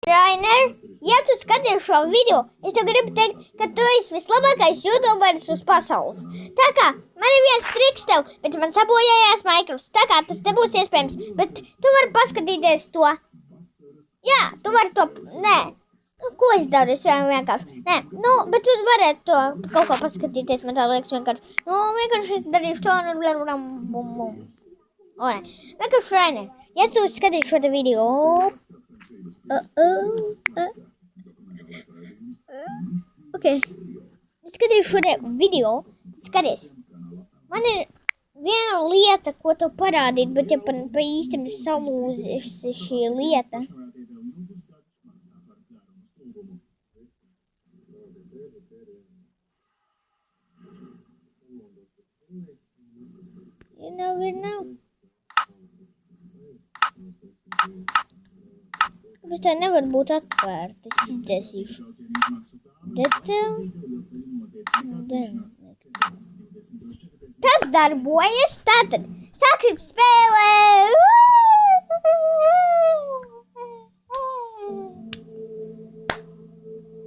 Rainer, ja tu skaties šo video, es tev gribu teikt, ka tu esi vislabākais youtuberis uz pasaules. Tā kā man ir viens triks tev, bet man sabojājās Minecraft, tā kā tas nebūs iespējams, bet tu vari paskatīties to. Jā, tu vari to, nē, ko es daru, es vienkārši, nē, bet tu varētu to kaut ko paskatīties, man tā liekas vienkārši, vienkārši es darīšu to, vienkārši Rainer, ja tu skatīsi šo te video, ok, skaties šo video, skaties, man ir viena lieta, ko tev parādīt, bet ja pa īstam salūzis šī lieta. You know. Kāpēc tā nevar būt atvērta? Es izdzēsīšu. Detail. Tas darbojas. Tātad sāksim spēlēt.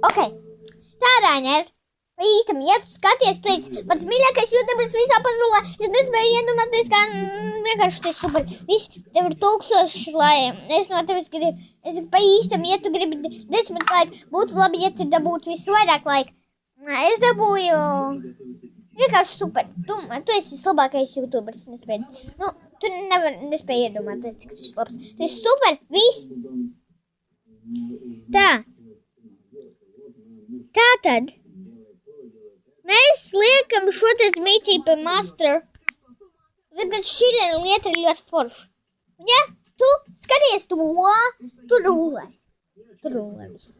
Ok. Tā, Rainer. Pa īstam, ja tu skaties, tu esi mans mīļākais youtuberis visā pasaulē. Es nespēju iedomāties, kā vienkārši tas super. Viss, tev ir 1000 lai. Es no tevis gribu. Es pa īstam, ja tu gribi 10 laika, būtu labi, ja tu dabūtu visvairāk laika. Es dabūju vienkārši super. Tu esi labākais youtuberis, nespēju. Tu nespēji iedomāties, cik tu esi labs. Tu esi super, viss. Tā. Tātad. Mēs liekam šo te zmiķī pa master. Tagad šī lieta ir ļoti forša. Ja tu skaties to, tu rūlē. Tu rūlē visu.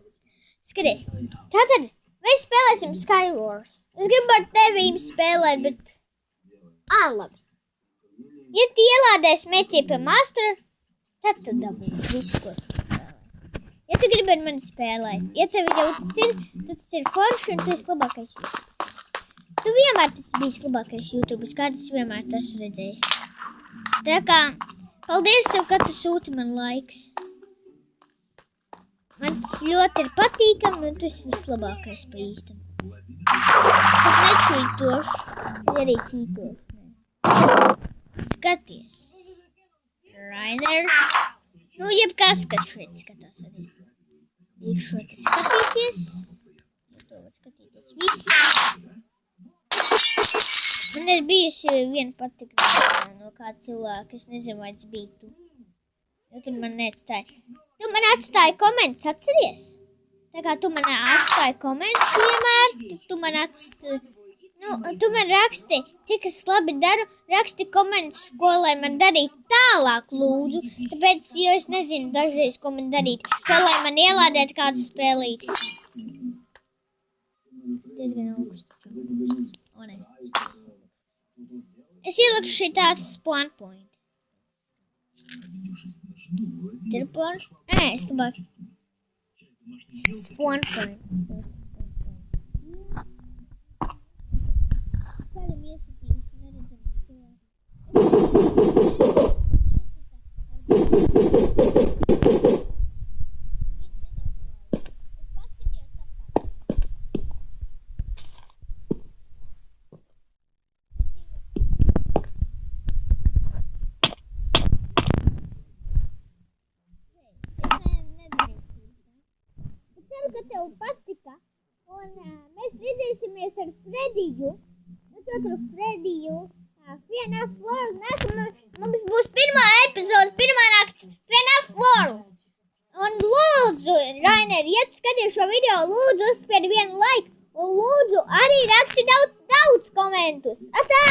Skaties. Tātad mēs spēlēsim Skywars. Es gribu ar tevīm spēlēt, bet... labi. Ja tu ielādēs smēķī pa master, tad tu dabūsi visu, ko tu spēlēt. Ja tu gribi ar mani spēlēt, ja tev jau tas ir, tad tas ir forši un tu esi labākais YouTuberis. Tu vienmēr tas bijis labākais YouTuberis, kā tas vienmēr tas redzējis. Tā kā, paldies tev, ka tu sūti man laiks. Man tas ļoti ir patīkami, un tu esi vislabākais pa īstam. Es nečītošu, es arī čītošu. Skaties. Rainer. Jebkas, kad šeit skatās arī. Ir šo te skatīties. To skatīties viss. Man ir bijusi viena patika no kāda cilvēka, es nezinu, vai tas bija tu. Jo tu man neatstāji. Tu man atstāji komentus, atceries? Tā kā tu man atstāji komentus vienmēr, tu man raksti, cik es labi daru, raksti komentus, ko lai man darīt tālāk, lūdzu. Tāpēc, jo es nezinu dažreiz, ko man darīt, ko lai man ielādēt kādu spēlīti. Diezgan augstu. O, ne. Es ieliku šī tāds spawn point. Tirpon? Nē, es labāk. Spawn point. Kādam iesatījums neredzamam cilvēkam. Ka tev patika, un mēs redzēsimies ar Frediju, otru Frediju, FNAF World, mums būs pirmā epizode, pirmā nakts FNAF World, un lūdzu, Rainer, ja tu skaties šo video, lūdzu uzspied vienu laiku, un lūdzu arī raksti daudz komentus, atā!